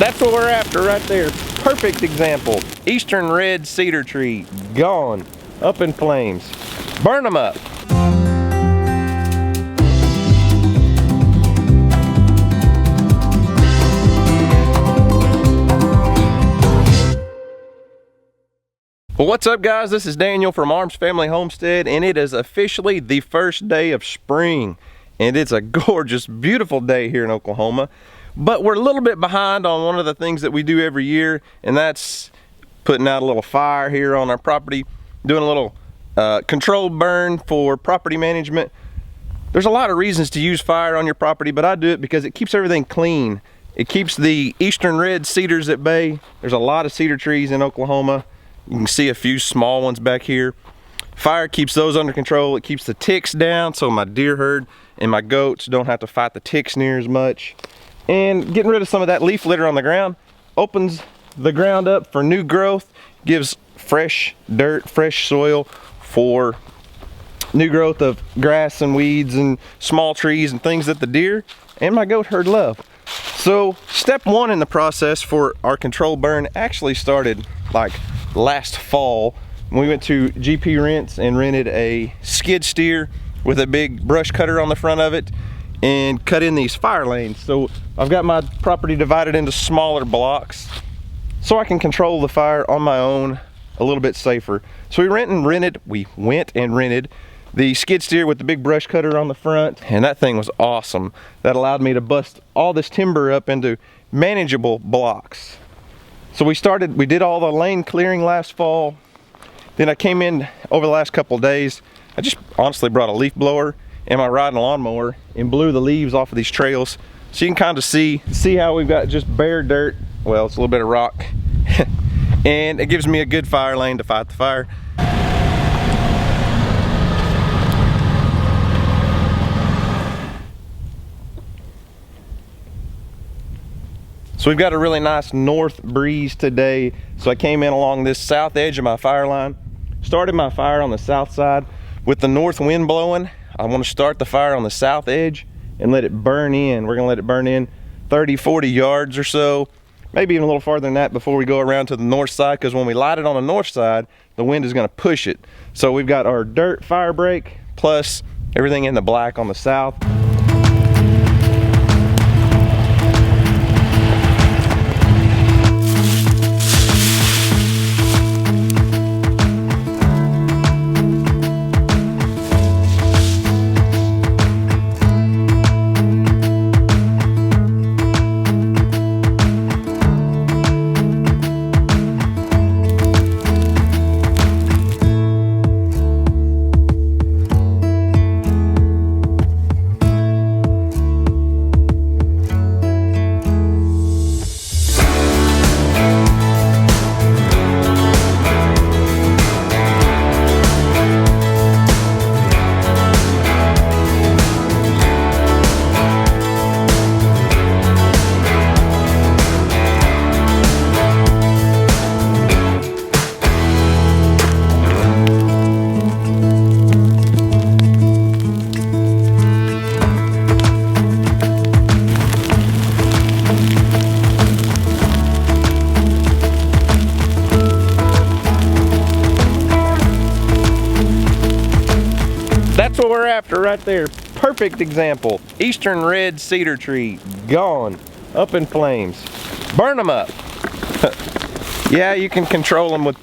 That's what we're after right there. Perfect example. Eastern red cedar tree, gone, up in flames. Burn them up. Well, what's up guys? This is Daniel from Arms Family Homestead, and it is officially the first day of spring. And it's a gorgeous, beautiful day here in Oklahoma. But we're a little bit behind on one of the things that we do every year, and that's putting out a little fire here on our property, doing a little controlled burn for property management. There's a lot of reasons to use fire on your property, but I do it because it keeps everything clean. It keeps the eastern red cedars at bay. There's a lot of cedar trees in Oklahoma. You can see a few small ones back here. Fire keeps those under control. It keeps the ticks down, so my deer herd and my goats don't have to fight the ticks near as much. And getting rid of some of that leaf litter on the ground opens the ground up for new growth, gives fresh dirt, fresh soil for new growth of grass and weeds and small trees and things that the deer and my goat herd love. So step one in the process for our control burn actually started like last fall. We went to GP Rents and rented a skid steer with a big brush cutter on the front of it and cut in these fire lanes. So I've got my property divided into smaller blocks so I can control the fire on my own a little bit safer. So we went and rented the skid steer with the big brush cutter on the front, and that thing was awesome. That allowed me to bust all this timber up into manageable blocks. So we did all the lane clearing last fall. Then I came in over the last couple of days. I just honestly brought a leaf blower and my riding lawnmower and blew the leaves off of these trails. So you can kind of see how we've got just bare dirt. Well, it's a little bit of rock. And it gives me a good fire lane to fight the fire. So we've got a really nice north breeze today. So I came in along this south edge of my fire line, started my fire on the south side. With the north wind blowing, I want to start the fire on the south edge and let it burn in. We're gonna let it burn in 30, 40 yards or so, maybe even a little farther than that before we go around to the north side, because when we light it on the north side, the wind is gonna push it. So we've got our dirt fire break plus everything in the black on the south. That's what we're after right there. Perfect example. Eastern red cedar tree, gone, up in flames. Burn them up. Yeah, you can control them with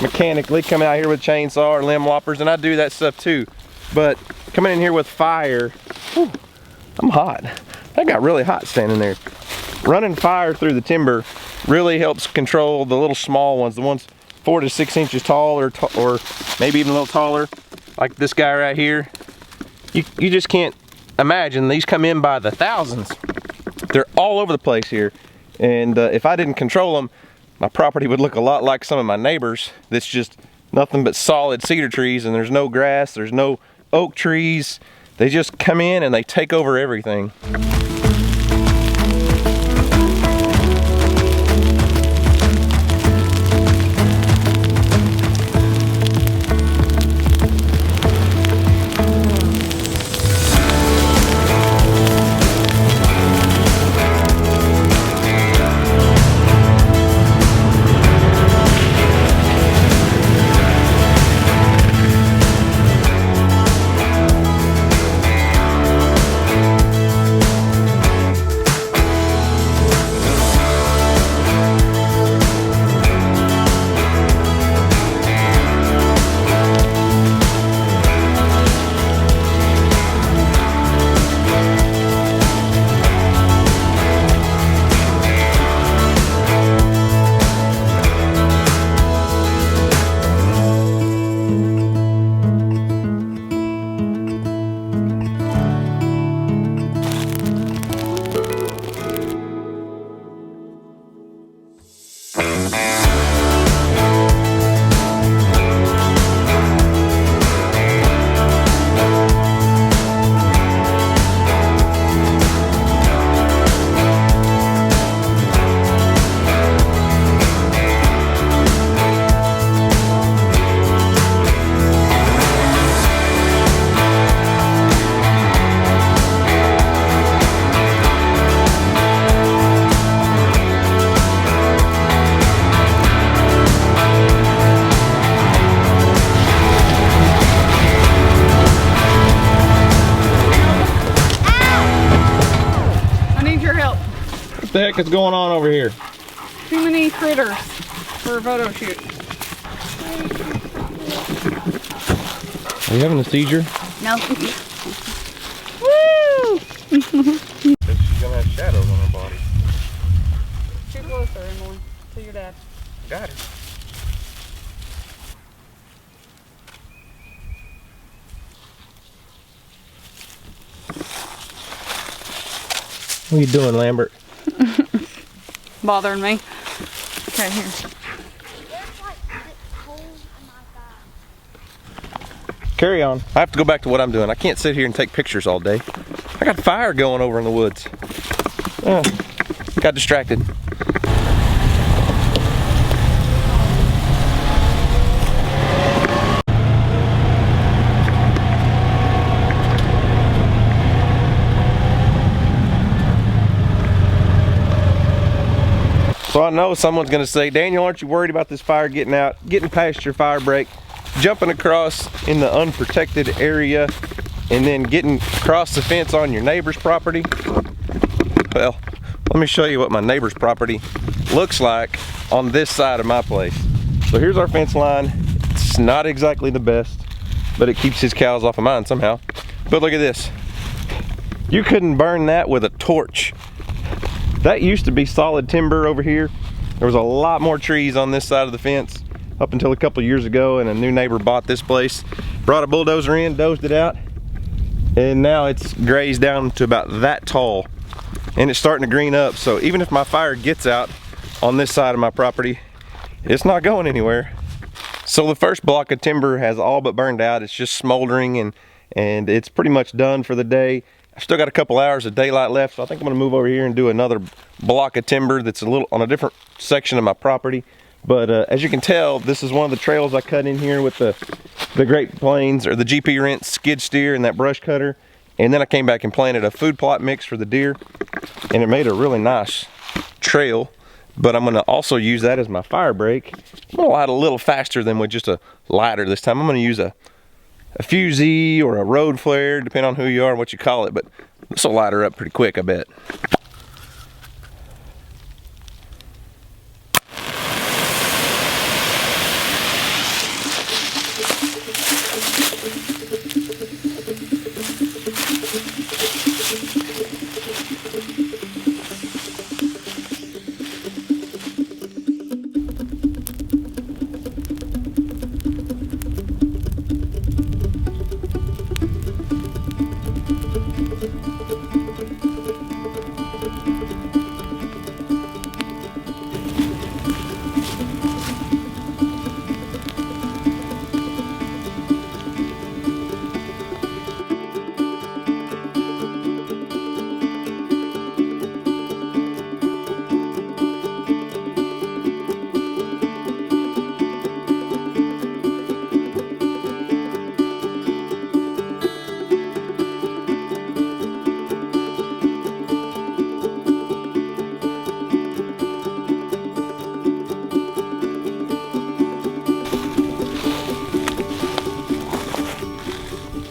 mechanically, come out here with chainsaw or limb loppers, and I do that stuff too. But coming in here with fire, whew, I'm hot. I got really hot standing there. Running fire through the timber really helps control the little small ones, the ones 4 to 6 inches tall or maybe even a little taller, like this guy right here. You just can't imagine. These come in by the thousands. They're all over the place here. And if I didn't control them, my property would look a lot like some of my neighbors. That's just nothing but solid cedar trees, and there's no grass, there's no oak trees. They just come in and they take over everything. the heck is going on over here? Too many critters for a photo shoot. Are you having a seizure? No. Woo! She's gonna have shadows on her body. Too closer, Emily, to your dad. Got it. What are you doing, Lambert? Bothering me. Okay, here. Carry on. I have to go back to what I'm doing. I can't sit here and take pictures all day. I got fire going over in the woods. Got distracted. So I know someone's gonna say, Daniel, aren't you worried about this fire getting out, getting past your fire break, jumping across in the unprotected area, and then getting across the fence on your neighbor's property? Well, let me show you what my neighbor's property looks like on this side of my place. So here's our fence line. It's not exactly the best, but it keeps his cows off of mine somehow. But look at this. You couldn't burn that with a torch. That used to be solid timber over here. There was a lot more trees on this side of the fence up until a couple years ago, and a new neighbor bought this place, brought a bulldozer in, dozed it out, and now it's grazed down to about that tall, and it's starting to green up. So even if my fire gets out on this side of my property, it's not going anywhere. So the first block of timber has all but burned out. It's just smoldering, and it's pretty much done for the day. I've still got a couple hours of daylight left, so I think I'm gonna move over here and do another block of timber that's a little on a different section of my property. But as you can tell, this is one of the trails I cut in here with the Great Plains, or the GP Rent skid steer and that brush cutter. And then I came back and planted a food plot mix for the deer, and it made a really nice trail. But I'm gonna also use that as my fire break. I'm gonna light a little faster than with just a lighter this time. I'm gonna use a fusee or a road flare, depending on who you are and what you call it, but this will light her up pretty quick, I bet.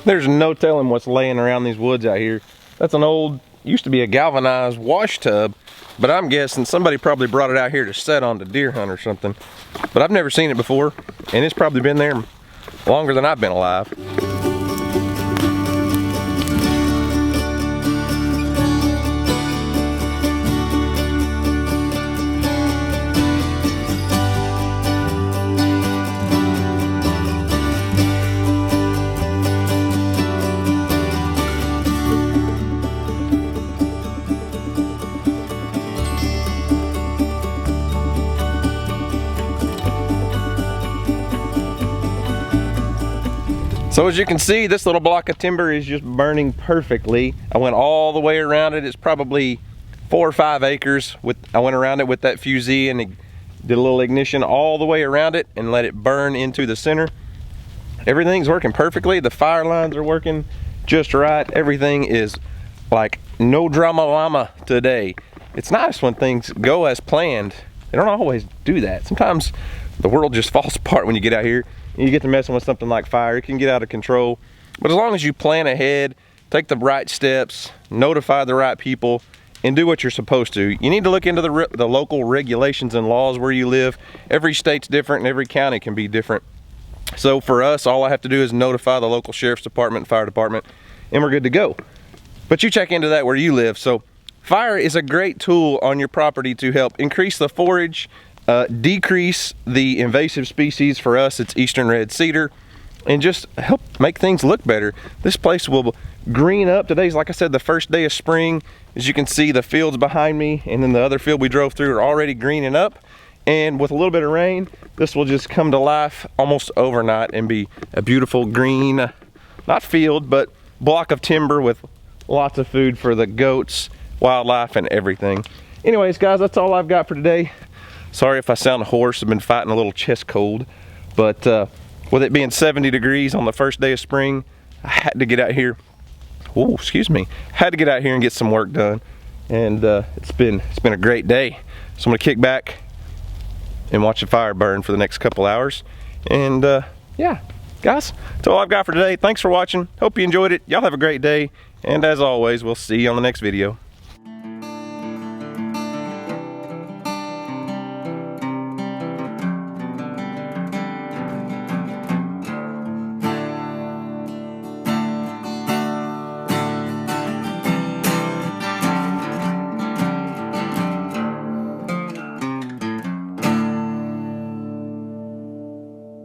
There's no telling what's laying around these woods out here. That's an old, used to be a galvanized wash tub, but I'm guessing somebody probably brought it out here to set on to deer hunt or something. But I've never seen it before, and it's probably been there longer than I've been alive. So as you can see, this little block of timber is just burning perfectly. I went all the way around it. It's probably 4 or 5 acres. I went around it with that fusee and did a little ignition all the way around it and let it burn into the center. Everything's working perfectly. The fire lines are working just right. Everything is like no drama llama today. It's nice when things go as planned. They don't always do that. Sometimes the world just falls apart when you get out here. You get to messing with something like fire, it can get out of control. But as long as you plan ahead, take the right steps, notify the right people, and do what you're supposed to. You need to look into the local regulations and laws where you live. Every state's different and every county can be different. So for us, all I have to do is notify the local sheriff's department, fire department, and we're good to go. But you check into that where you live. So fire is a great tool on your property to help increase the forage, decrease the invasive species. For us, it's eastern red cedar, and just help make things look better. This place will green up. Today's, like I said, the first day of spring. As you can see, the fields behind me and then the other field we drove through are already greening up. And with a little bit of rain, this will just come to life almost overnight and be a beautiful green, not field, but block of timber with lots of food for the goats, wildlife, and everything. Anyways, guys, that's all I've got for today. Sorry if I sound hoarse. I've been fighting a little chest cold, but with it being 70 degrees on the first day of spring, I had to get out here. Oh, excuse me. Had to get out here and get some work done, and it's been a great day. So I'm gonna kick back and watch the fire burn for the next couple hours. And yeah, guys, that's all I've got for today. Thanks for watching. Hope you enjoyed it. Y'all have a great day, and as always, we'll see you on the next video.